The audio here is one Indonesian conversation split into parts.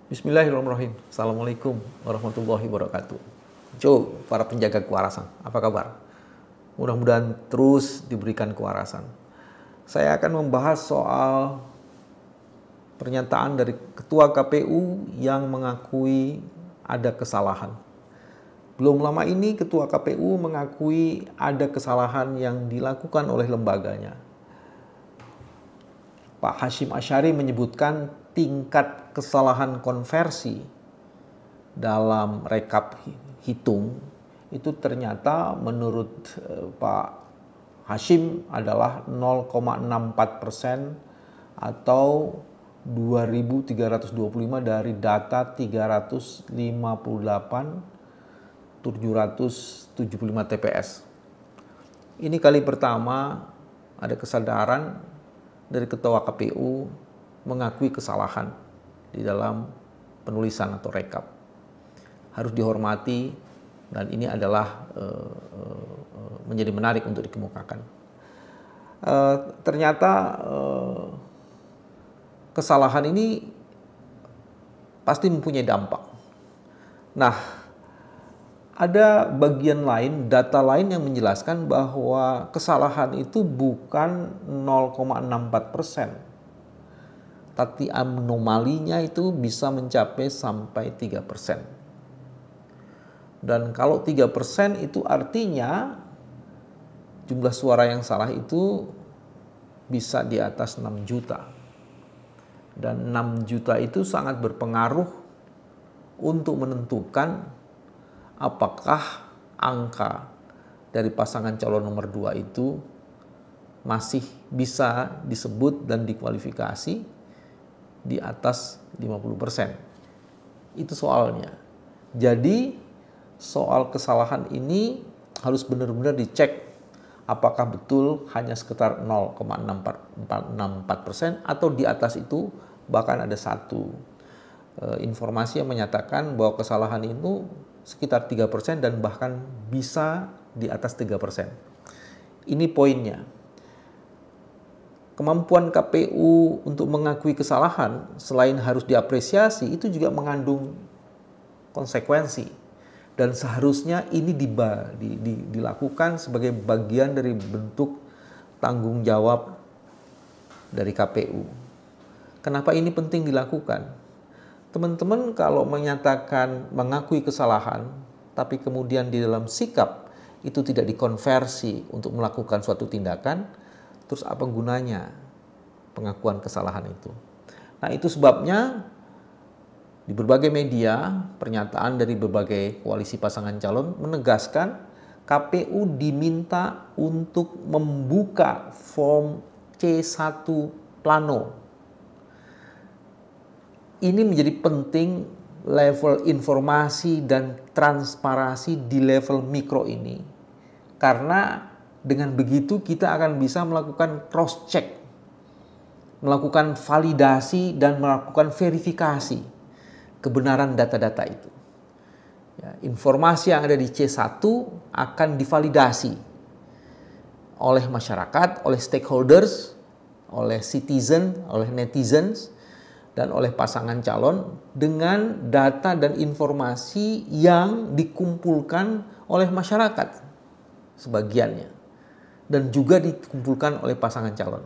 Bismillahirrahmanirrahim. Assalamualaikum warahmatullahi wabarakatuh. Jo, para penjaga kewarasan, apa kabar? Mudah-mudahan terus diberikan kewarasan. Saya akan membahas soal pernyataan dari Ketua KPU yang mengakui ada kesalahan. Belum lama ini Ketua KPU mengakui ada kesalahan yang dilakukan oleh lembaganya. Pak Hasyim Asyari menyebutkan tingkat kesalahan konversi dalam rekap hitung itu ternyata menurut Pak Hasyim adalah 0,64% atau 2.325 dari data 358.775 TPS. Ini kali pertama ada kesadaran dari Ketua KPU mengakui kesalahan di dalam penulisan atau rekap. Harus dihormati dan ini adalah menjadi menarik untuk dikemukakan. Ternyata kesalahan ini pasti mempunyai dampak. Nah, ada bagian lain, data lain yang menjelaskan bahwa kesalahan itu bukan 0,64%. Tapi anomalinya itu bisa mencapai sampai 3%. Dan kalau 3% itu artinya jumlah suara yang salah itu bisa di atas 6 juta. Dan 6 juta itu sangat berpengaruh untuk menentukan apakah angka dari pasangan calon nomor 2 itu masih bisa disebut dan dikualifikasi di atas 50%. Itu soalnya. Jadi soal kesalahan ini harus benar-benar dicek apakah betul hanya sekitar 0,64% atau di atas itu. Bahkan ada satu informasi yang menyatakan bahwa kesalahan itu sekitar 3% dan bahkan bisa di atas 3%. Ini poinnya. Kemampuan KPU untuk mengakui kesalahan selain harus diapresiasi itu juga mengandung konsekuensi dan seharusnya ini dilakukan sebagai bagian dari bentuk tanggung jawab dari KPU. Kenapa ini penting dilakukan? Teman-teman kalau menyatakan mengakui kesalahan tapi kemudian di dalam sikap itu tidak dikonversi untuk melakukan suatu tindakan, terus apa gunanya pengakuan kesalahan itu? Nah, itu sebabnya di berbagai media, pernyataan dari berbagai koalisi pasangan calon menegaskan KPU diminta untuk membuka form C1 plano. Ini menjadi penting level informasi dan transparansi di level mikro ini. Karena dengan begitu kita akan bisa melakukan cross check, melakukan validasi dan melakukan verifikasi kebenaran data-data itu. Ya, informasi yang ada di C1 akan divalidasi oleh masyarakat, oleh stakeholders, oleh citizen, oleh netizens, dan oleh pasangan calon dengan data dan informasi yang dikumpulkan oleh masyarakat sebagiannya. Dan juga dikumpulkan oleh pasangan calon.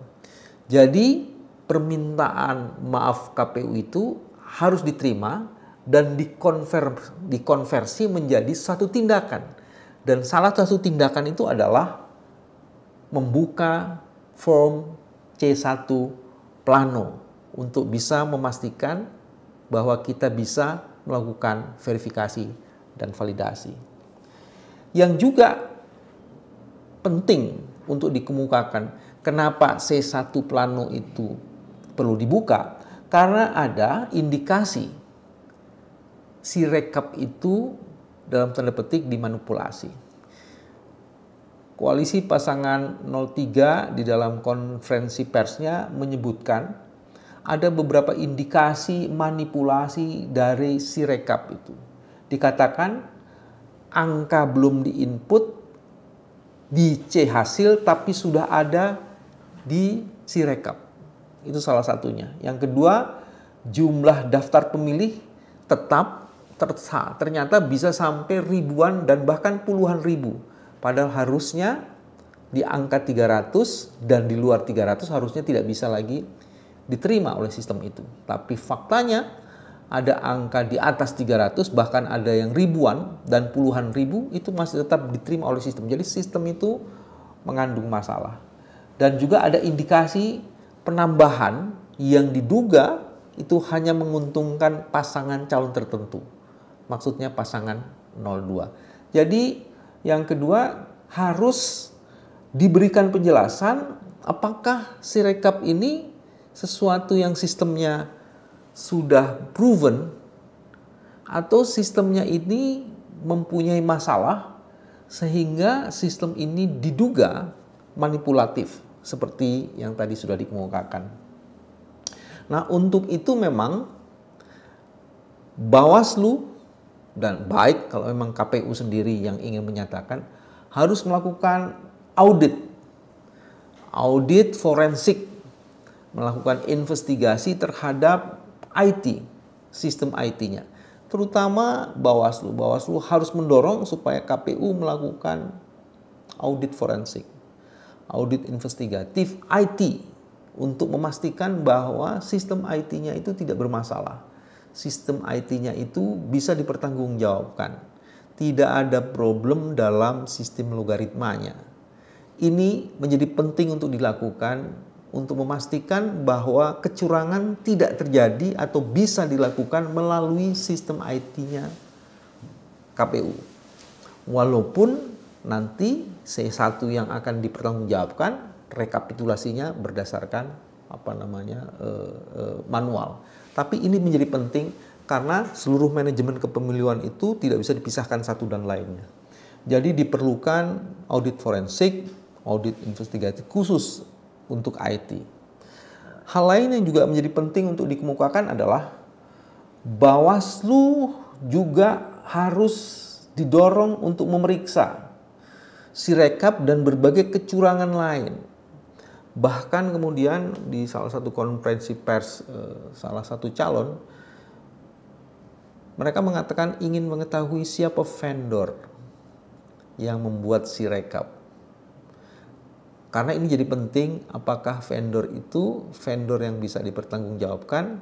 Jadi permintaan maaf KPU itu harus diterima dan dikonversi menjadi satu tindakan. Dan salah satu tindakan itu adalah membuka form C1 plano untuk bisa memastikan bahwa kita bisa melakukan verifikasi dan validasi. Yang juga penting untuk dikemukakan kenapa C1 plano itu perlu dibuka, karena ada indikasi si rekap itu dalam tanda petik dimanipulasi. Koalisi pasangan 03 di dalam konferensi persnya menyebutkan ada beberapa indikasi manipulasi dari si rekap itu. Dikatakan angka belum diinput di C hasil tapi sudah ada di Sirekap. Itu salah satunya. Yang kedua, jumlah daftar pemilih tetap ternyata bisa sampai ribuan dan bahkan puluhan ribu. Padahal harusnya di angka 300 dan di luar 300 harusnya tidak bisa lagi diterima oleh sistem itu. Tapi faktanya ada angka di atas 300, bahkan ada yang ribuan dan puluhan ribu, itu masih tetap diterima oleh sistem. Jadi sistem itu mengandung masalah. Dan juga ada indikasi penambahan yang diduga itu hanya menguntungkan pasangan calon tertentu. Maksudnya pasangan 02. Jadi yang kedua harus diberikan penjelasan apakah Sirekap ini sesuatu yang sistemnya sudah proven atau sistemnya ini mempunyai masalah sehingga sistem ini diduga manipulatif seperti yang tadi sudah dikemukakan. Nah, untuk itu memang Bawaslu dan baik kalau memang KPU sendiri yang ingin menyatakan harus melakukan audit forensik, melakukan investigasi terhadap IT, sistem IT-nya. Terutama Bawaslu. Bawaslu harus mendorong supaya KPU melakukan audit forensik, audit investigatif IT untuk memastikan bahwa sistem IT-nya itu tidak bermasalah. Sistem IT-nya itu bisa dipertanggungjawabkan. Tidak ada problem dalam sistem logaritmanya. Ini menjadi penting untuk dilakukan untuk memastikan bahwa kecurangan tidak terjadi atau bisa dilakukan melalui sistem IT-nya KPU. Walaupun nanti C1 yang akan dipertanggungjawabkan rekapitulasinya berdasarkan manual. Tapi ini menjadi penting karena seluruh manajemen kepemiluan itu tidak bisa dipisahkan satu dan lainnya. Jadi diperlukan audit forensik, audit investigatif khusus untuk IT. Hal lain yang juga menjadi penting untuk dikemukakan adalah Bawaslu juga harus didorong untuk memeriksa Sirekap dan berbagai kecurangan lain. Bahkan kemudian di salah satu konferensi pers salah satu calon, mereka mengatakan ingin mengetahui siapa vendor yang membuat Sirekap. Karena ini jadi penting apakah vendor itu vendor yang bisa dipertanggungjawabkan,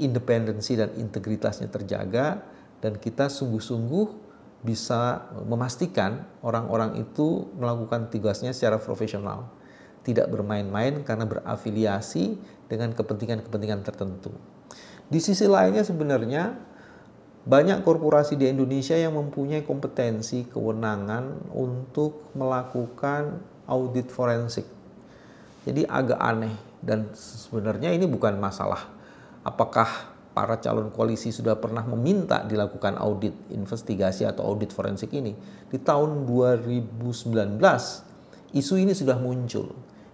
independensi dan integritasnya terjaga, dan kita sungguh-sungguh bisa memastikan orang-orang itu melakukan tugasnya secara profesional. Tidak bermain-main karena berafiliasi dengan kepentingan-kepentingan tertentu. Di sisi lainnya sebenarnya banyak korporasi di Indonesia yang mempunyai kompetensi, kewenangan untuk melakukan audit forensik. Jadi agak aneh dan sebenarnya ini bukan masalah apakah para calon koalisi sudah pernah meminta dilakukan audit investigasi atau audit forensik ini. Di tahun 2019 isu ini sudah muncul.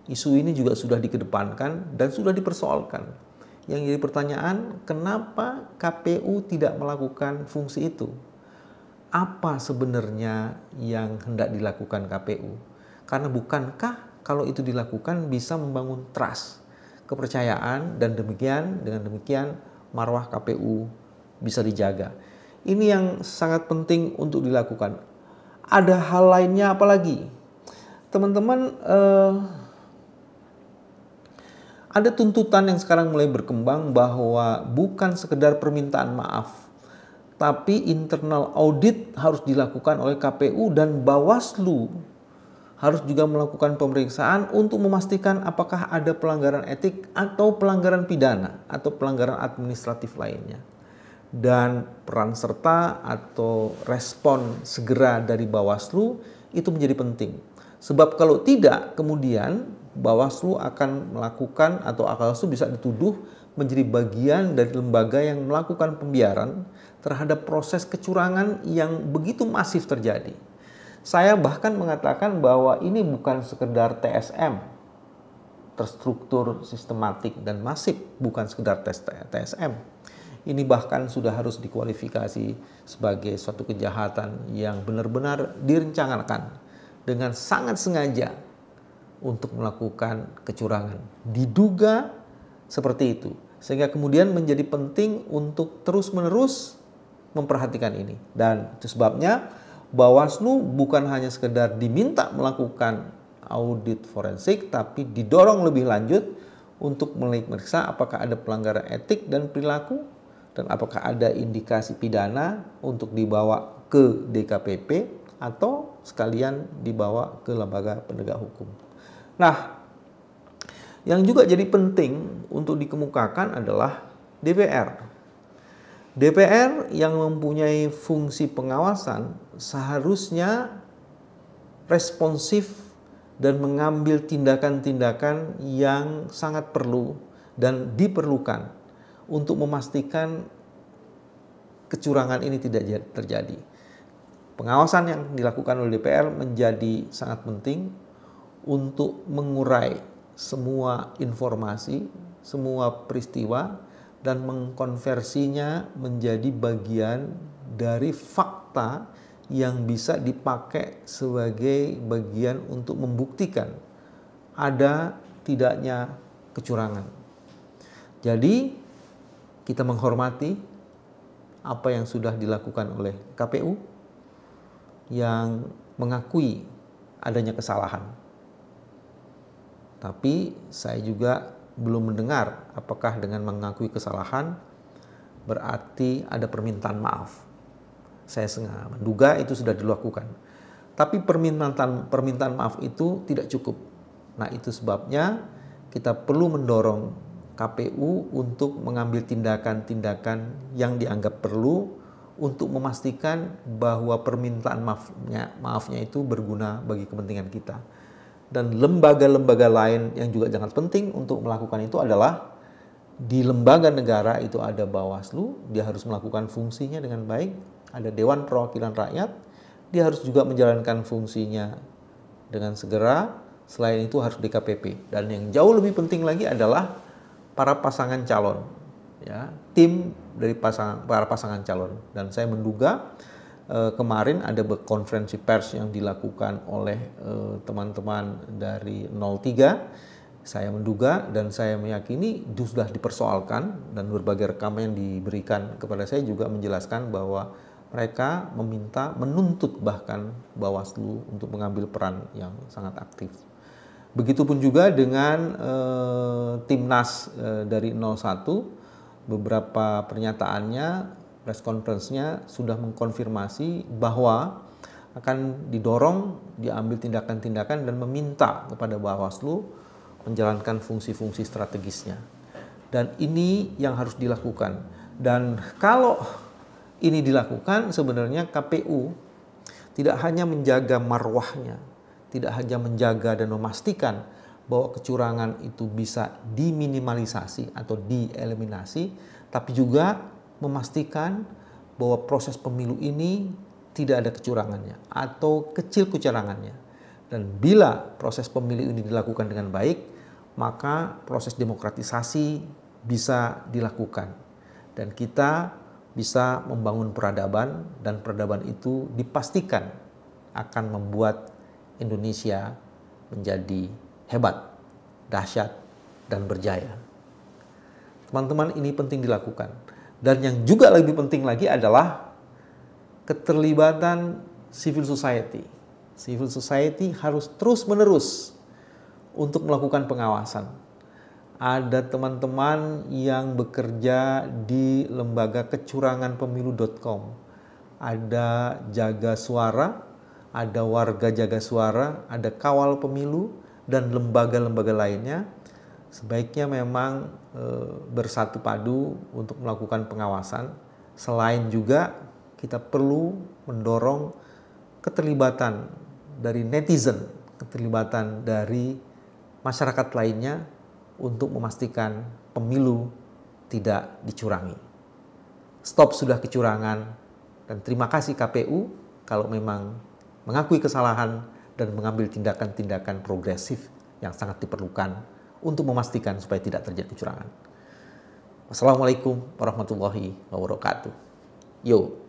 Isu ini juga sudah dikedepankan dan sudah dipersoalkan. Yang jadi pertanyaan, kenapa KPU tidak melakukan fungsi itu? Apa sebenarnya yang hendak dilakukan KPU? Karena bukankah kalau itu dilakukan bisa membangun trust, kepercayaan, dan dengan demikian marwah KPU bisa dijaga. Ini yang sangat penting untuk dilakukan. Ada hal lainnya apa lagi? Teman-teman, ada tuntutan yang sekarang mulai berkembang bahwa bukan sekedar permintaan maaf, tapi internal audit harus dilakukan oleh KPU dan Bawaslu harus juga melakukan pemeriksaan untuk memastikan apakah ada pelanggaran etik atau pelanggaran pidana atau pelanggaran administratif lainnya. Dan peran serta atau respon segera dari Bawaslu itu menjadi penting. Sebab kalau tidak, kemudian Bawaslu akan melakukan atau Bawaslu bisa dituduh menjadi bagian dari lembaga yang melakukan pembiaran terhadap proses kecurangan yang begitu masif terjadi. Saya bahkan mengatakan bahwa ini bukan sekedar TSM, terstruktur, sistematik, dan masif, bukan sekedar TSM. Ini bahkan sudah harus dikualifikasi sebagai suatu kejahatan yang benar-benar direncanakan dengan sangat sengaja untuk melakukan kecurangan. Diduga seperti itu. Sehingga kemudian menjadi penting untuk terus-menerus memperhatikan ini. Dan itu sebabnya Bawaslu bukan hanya sekedar diminta melakukan audit forensik, tapi didorong lebih lanjut untuk memeriksa apakah ada pelanggaran etik dan perilaku, dan apakah ada indikasi pidana untuk dibawa ke DKPP atau sekalian dibawa ke lembaga penegak hukum. Nah, yang juga jadi penting untuk dikemukakan adalah DPR. DPR yang mempunyai fungsi pengawasan seharusnya responsif dan mengambil tindakan-tindakan yang sangat perlu dan diperlukan untuk memastikan kecurangan ini tidak terjadi. Pengawasan yang dilakukan oleh DPR menjadi sangat penting untuk mengurai semua informasi, semua peristiwa, dan mengkonversinya menjadi bagian dari fakta yang bisa dipakai sebagai bagian untuk membuktikan ada tidaknya kecurangan. Jadi kita menghormati apa yang sudah dilakukan oleh KPU yang mengakui adanya kesalahan. Tapi saya juga belum mendengar apakah dengan mengakui kesalahan berarti ada permintaan maaf. Saya menduga itu sudah dilakukan. Tapi permintaan maaf itu tidak cukup. Nah, itu sebabnya kita perlu mendorong KPU untuk mengambil tindakan-tindakan yang dianggap perlu untuk memastikan bahwa permintaan maafnya itu berguna bagi kepentingan kita. Dan lembaga-lembaga lain yang juga sangat penting untuk melakukan itu adalah di lembaga negara itu ada Bawaslu, dia harus melakukan fungsinya dengan baik, ada Dewan Perwakilan Rakyat, dia harus juga menjalankan fungsinya dengan segera, selain itu harus DKPP. Dan yang jauh lebih penting lagi adalah para pasangan calon, ya, tim dari para pasangan calon. Dan saya menduga kemarin ada konferensi pers yang dilakukan oleh teman-teman dari 03. Saya menduga dan saya meyakini itu sudah dipersoalkan, dan berbagai rekaman yang diberikan kepada saya juga menjelaskan bahwa mereka menuntut bahkan Bawaslu untuk mengambil peran yang sangat aktif. Begitupun juga dengan Timnas dari 01, beberapa pernyataannya, press conference-nya sudah mengkonfirmasi bahwa akan didorong diambil tindakan-tindakan dan meminta kepada Bawaslu menjalankan fungsi-fungsi strategisnya. Dan ini yang harus dilakukan. Dan kalau ini dilakukan, sebenarnya KPU tidak hanya menjaga marwahnya, tidak hanya menjaga dan memastikan bahwa kecurangan itu bisa diminimalisasi atau dieliminasi, tapi juga memastikan bahwa proses pemilu ini tidak ada kecurangannya atau kecil kecurangannya. Dan bila proses pemilu ini dilakukan dengan baik, maka proses demokratisasi bisa dilakukan. Dan kita bisa membangun peradaban, dan peradaban itu dipastikan akan membuat Indonesia menjadi hebat, dahsyat, dan berjaya. Teman-teman, ini penting dilakukan. Dan yang juga lebih penting lagi adalah keterlibatan civil society. Civil society harus terus-menerus untuk melakukan pengawasan. Ada teman-teman yang bekerja di lembaga kecuranganpemilu.com. Ada Jaga Suara, ada Warga Jaga Suara, ada Kawal Pemilu, dan lembaga-lembaga lainnya. Sebaiknya memang bersatu padu untuk melakukan pengawasan. Selain juga kita perlu mendorong keterlibatan dari netizen, keterlibatan dari masyarakat lainnya untuk memastikan pemilu tidak dicurangi. Stop sudah kecurangan, dan terima kasih KPU kalau memang mengakui kesalahan dan mengambil tindakan-tindakan progresif yang sangat diperlukan untuk memastikan supaya tidak terjadi kecurangan. Wassalamualaikum warahmatullahi wabarakatuh. Yo.